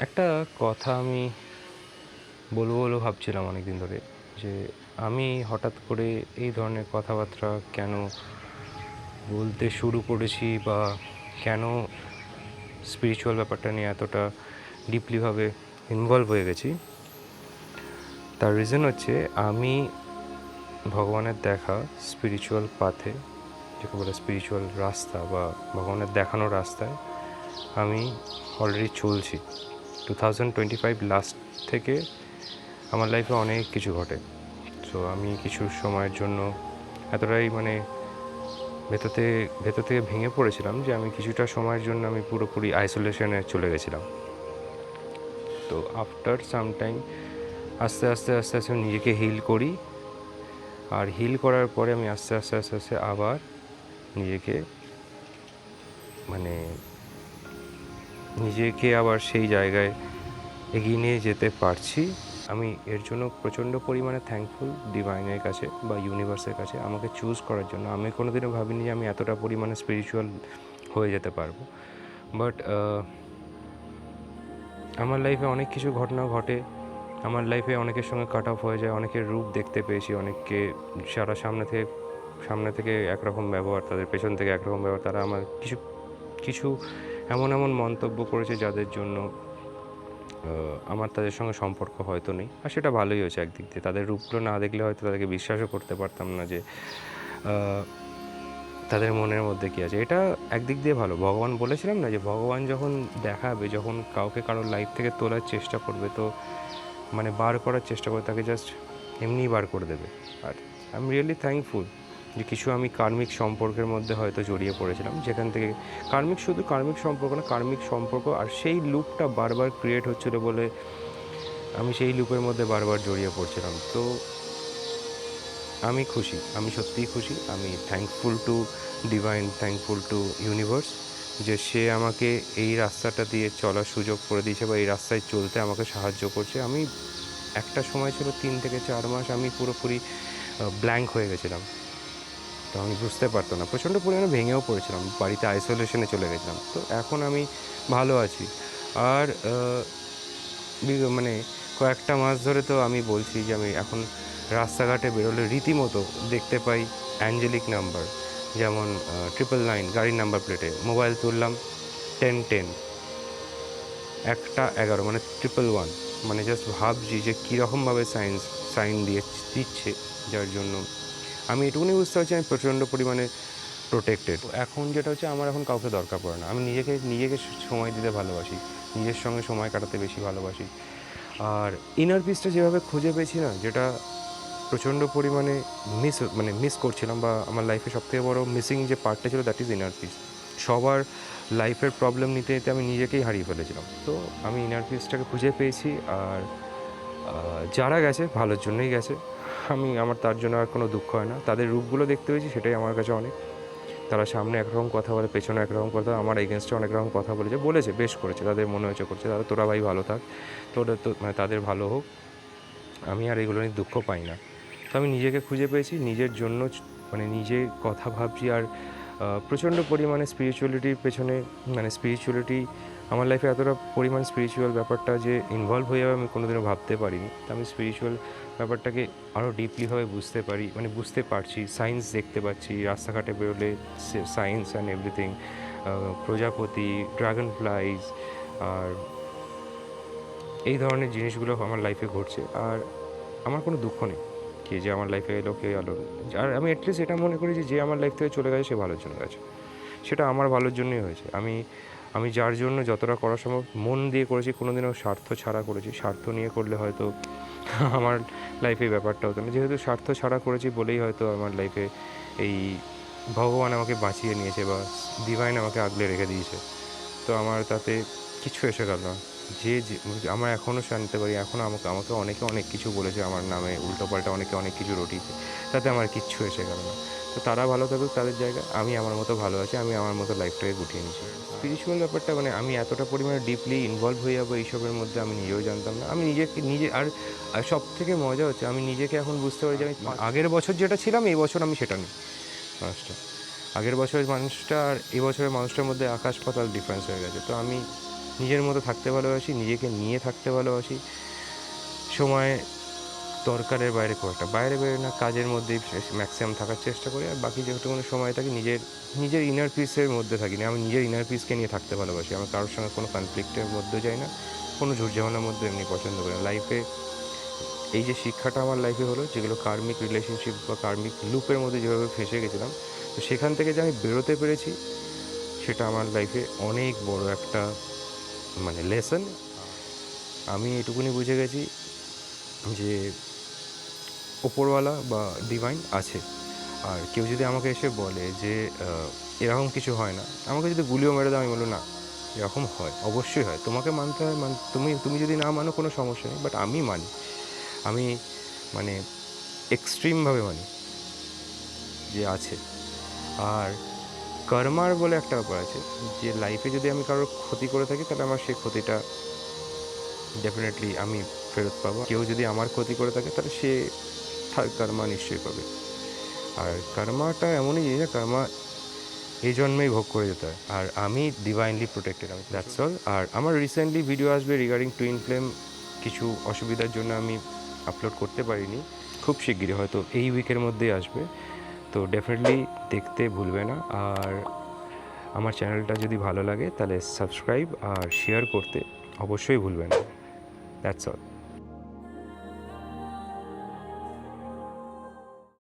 একটা কথা আমি বলবো বলে ভাবছিলাম অনেক দিন ধরে, যে আমি হঠাৎ করে এই ধরনের কথাবার্তা কেন বলতে শুরু করেছি, বা কেন স্পিরিচুয়াল ব্যাপারটা নিয়ে এতটা ডিপলিভাবে ইনভলভ হয়ে গেছি। তার রিজন হচ্ছে, আমি ভগবানের দেখা স্পিরিচুয়াল পাথে, যাকে বলে স্পিরিচুয়াল রাস্তা বা ভগবানের দেখানো রাস্তায় আমি অলরেডি চলছি। 2025 লাস্ট থেকে আমার লাইফে অনেক কিছু ঘটে। সো আমি কিছু সময়ের জন্য এতটাই ভেতর থেকে ভেঙে পড়েছিলাম যে আমি কিছুটা সময়ের জন্য আমি পুরোপুরি আইসোলেশনে চলে গেছিলাম। তো আফটার সাম টাইম আস্তে আস্তে আস্তে আস্তে আমি নিজেকে হিল করি, আর হিল করার পরে আমি আস্তে আস্তে আস্তে আস্তে আবার নিজেকে মানে নিজেকে আবার সেই জায়গায় এগিয়ে নিয়ে যেতে পারছি। আমি এর জন্য প্রচণ্ড পরিমাণে থ্যাঙ্কফুল ডিভাইনের কাছে বা ইউনিভার্সের কাছে, আমাকে চুজ করার জন্য। আমি কোনোদিনও ভাবিনি যে আমি এতটা পরিমাণে স্পিরিচুয়াল হয়ে যেতে পারবো। বাট আমার লাইফে অনেক কিছু ঘটনা ঘটে। আমার লাইফে অনেকের সঙ্গে কাট অফ হয়ে যায়, অনেকের রূপ দেখতে পেয়েছি, অনেককে সারা সামনে থেকে একরকম ব্যবহার, তাদের পেছন থেকে একরকম ব্যবহার। তারা আমার কিছু কিছু এমন এমন মন্তব্য করেছে যাদের জন্য আমার তাদের সঙ্গে সম্পর্ক হয়তো নেই, আর সেটা ভালোই হয়েছে একদিক দিয়ে। তাদের রূপগুলো না দেখলে হয়তো তাদেরকে বিশ্বাসও করতে পারতাম না যে তাদের মনের মধ্যে কী আছে। এটা একদিক দিয়ে ভালো। ভগবান বলেছিলাম না, যে ভগবান যখন দেখাবে, যখন কাউকে কারোর লাইফ থেকে তোলার চেষ্টা করবে, তো বার করার চেষ্টা করবে, তাকে জাস্ট এমনিই বার করে দেবে। আর আই এম রিয়েলি থ্যাঙ্কফুল যে কিছু আমি কার্মিক সম্পর্কের মধ্যে হয়তো জড়িয়ে পড়েছিলাম, যেখান থেকে শুধু কার্মিক সম্পর্ক না, কার্মিক সম্পর্ক আর সেই লুপটা বারবার ক্রিয়েট হচ্ছিলো বলে আমি সেই লুপের মধ্যে বারবার জড়িয়ে পড়ছিলাম। তো আমি খুশি, আমি সত্যিই খুশি। আমি thankful to divine, thankful to universe, যে সে আমাকে এই রাস্তাটা দিয়ে চলার সুযোগ করে দিয়েছে, বা এই রাস্তায় চলতে আমাকে সাহায্য করছে। আমি একটা সময় ছিল 3 থেকে 4 মাস আমি পুরোপুরি ব্ল্যাঙ্ক হয়ে গেছিলাম। তো আমি বুঝতে পারতাম না, প্রচণ্ড পরিমাণে ভেঙেও পড়েছিলাম, বাড়িতে আইসোলেশনে চলে গেছিলাম। তো এখন আমি ভালো আছি। আর মানে কয়েকটা মাস ধরে তো আমি বলছি যে আমি এখন রাস্তাঘাটে বেরোলে রীতিমতো দেখতে পাই অ্যাঞ্জেলিক নাম্বার, যেমন 999 গাড়ির নাম্বার প্লেটে। মোবাইল তুললাম 1010, 1টা 11, 111। জাস্ট ভাবছি যে কীরকমভাবে সাইন দিচ্ছে, যার জন্য আমি এটুকুনি বুঝতে পারছি আমি প্রচণ্ড পরিমাণে প্রোটেক্টেড। এখন যেটা হচ্ছে, আমার এখন কাউকে দরকার পড়ে না। আমি নিজেকে সময় দিতে ভালোবাসি, নিজের সঙ্গে সময় কাটাতে বেশি ভালোবাসি। আর ইনার পিসটা যেভাবে খুঁজে পেয়েছি না, যেটা প্রচণ্ড পরিমাণে মিস করছিলাম, বা আমার লাইফে সবথেকে বড় মিসিং যে পার্টটা ছিল, দ্যাট ইজ ইনার পিস। সবার লাইফের প্রবলেম নিতে নিতে আমি নিজেকেই হারিয়ে ফেলেছিলাম। তো আমি ইনার পিসটাকে খুঁজে পেয়েছি। আর যারা গেছে ভালোর জন্যই গেছে, আমার তার জন্য আর কোনো দুঃখ হয় না। তাদের রূপগুলো দেখতে পেয়েছি, সেটাই আমার কাছে অনেক। তারা সামনে একরকম কথা বলে, পেছনে একরকম কথা, আমার এগেনস্টে অনেক রকম কথা বলেছে, বেশ করেছে, তাদের মনে হয়েছে করছে। তোরা ভাই ভালো থাক, তাদের ভালো হোক। আমি আর এগুলো নিয়ে দুঃখ পাই না। তো আমি নিজেকে খুঁজে পেয়েছি, নিজের জন্য নিজে কথা ভাবছি। আর প্রচণ্ড পরিমাণে স্পিরিচুয়ালিটির পেছনে, স্পিরিচুয়ালিটি আমার লাইফে এতটা পরিমাণ স্পিরিচুয়াল ব্যাপারটা যে ইনভলভ হয়ে যাবে, আমি কোনোদিনও ভাবতে পারিনি। তো আমি স্পিরিচুয়াল ব্যাপারটাকে আরও ডিপলিভাবে বুঝতে পারছি। সায়েন্স দেখতে পাচ্ছি রাস্তাঘাটে বেরোলে, সায়েন্স অ্যান্ড এভরিথিং, প্রজাপতি, ড্রাগন ফ্লাইজ, আর এই ধরনের জিনিসগুলো আমার লাইফে ঘটছে। আর আমার কোনো দুঃখ নেই কে যে আমার লাইফে এলো, কে এলো। আর আমি অ্যাটলিস্ট এটা মনে করি যে আমার লাইফ থেকে চলে গেছে, সে ভালোর জন্য গেছে, সেটা আমার ভালোর জন্যই হয়েছে। আমি যার জন্য যতটা করা সম্ভব মন দিয়ে করেছি, কোনোদিনও স্বার্থ ছাড়া করেছি। স্বার্থ নিয়ে করলে হয়তো আমার লাইফে এই ব্যাপারটা হতো না। যেহেতু স্বার্থ ছাড়া করেছি বলেই হয়তো আমার লাইফে এই ভগবান আমাকে বাঁচিয়ে নিয়েছে, বা ডিভাইন আমাকে আগলে রেখে দিয়েছে। তো আমার তাতে কিছু এসে গেল না। আমরা এখনও জানতে পারি, এখনও আমাকে অনেকে অনেক কিছু বলেছে আমার নামে, উল্টোপাল্টা অনেকে অনেক কিছু রটিয়েছে, তাতে আমার কিচ্ছু এসে গেল না। তো তারা ভালো থাকুক তাদের জায়গায়, আমি আমার মতো ভালো আছি, আমি আমার মতো লাইফটাকে গুটিয়ে নিয়েছি। স্পিরিচুয়াল ব্যাপারটা আমি এতটা পরিমাণে ডিপলি ইনভলভ হয়ে যাবো এইসবের মধ্যে, আমি নিজেও জানতাম না। আমি নিজে আর সব থেকে মজা হচ্ছে, আমি নিজেকে এখন বুঝতে পারি যে আমি আগের বছর যেটা ছিলাম, এই বছর আমি সেটা নেই। মানুষটা, আগের বছরের মানুষটা আর এই বছরের মানুষটার মধ্যে আকাশ পাতাল ডিফারেন্স হয়ে গেছে। তো আমি নিজের মতো থাকতে ভালোবাসি, নিজেকে নিয়ে থাকতে ভালোবাসি। সময় দরকারের বাইরে খুব একটা বাইরে না, কাজের মধ্যেই ম্যাক্সিমাম থাকার চেষ্টা করি। আর বাকি যেটুকুনি সময় থাকি নিজের ইনার পিসের মধ্যে থাকি না। আমি নিজের ইনার পিসকে নিয়ে থাকতে ভালোবাসি। আমি কারোর সঙ্গে কোনো কনফ্লিক্টের মধ্যে যাই না, কোনো ঝুটঝামেলার মধ্যে এমনি পছন্দ করি না। লাইফে এই যে শিক্ষাটা আমার লাইফে হলো, যেগুলো কার্মিক রিলেশনশিপ বা কার্মিক লুপের মধ্যে যেভাবে ফেঁসে গেছিলাম, তো সেখান থেকে যে আমি বেরোতে পেরেছি, সেটা আমার লাইফে অনেক বড় একটা মানে লেসন। আমি এটুকুনি বুঝে গেছি যে ওপরওয়ালা বা ডিভাইন আছে। আর কেউ যদি আমাকে এসে বলে যে এরকম কিছু হয় না, আমাকে যদি গুলিও মেরে দাও, আমি বলবো না, এরকম হয়, অবশ্যই হয়। তোমাকে মানতে হয়, তুমি যদি না মানো কোনো সমস্যা নেই, বাট আমি মানি। আমি মানে এক্সট্রিমভাবে মানি যে আছে। আর কর্মার বলে একটা ব্যাপার আছে, যে লাইফে যদি আমি কারোর ক্ষতি করে থাকি, তাহলে আমার সেই ক্ষতিটা ডেফিনেটলি আমি ফেরত পাবো। কেউ যদি আমার ক্ষতি করে থাকে, তাহলে সে তার কর্মা নিশ্চয়ই পাবে। আর কর্মাটা এমনই জিনিস, কর্মা এই জন্মেই ভোগ করে যেতে হয়। আর আমি ডিভাইনলি প্রোটেক্টেড, আমি দ্যাটস অল। আর আমার রিসেন্টলি ভিডিও আসবে রিগার্ডিং টুইন ফ্লেম। কিছু অসুবিধার জন্য আমি আপলোড করতে পারিনি। খুব শিগগিরই, হয়তো এই উইকের মধ্যেই আসবে। তো ডেফিনেটলি দেখতে ভুলবে না। আর আমার চ্যানেলটা যদি ভালো লাগে, তাহলে সাবস্ক্রাইব আর শেয়ার করতে অবশ্যই ভুলবে না। That's all.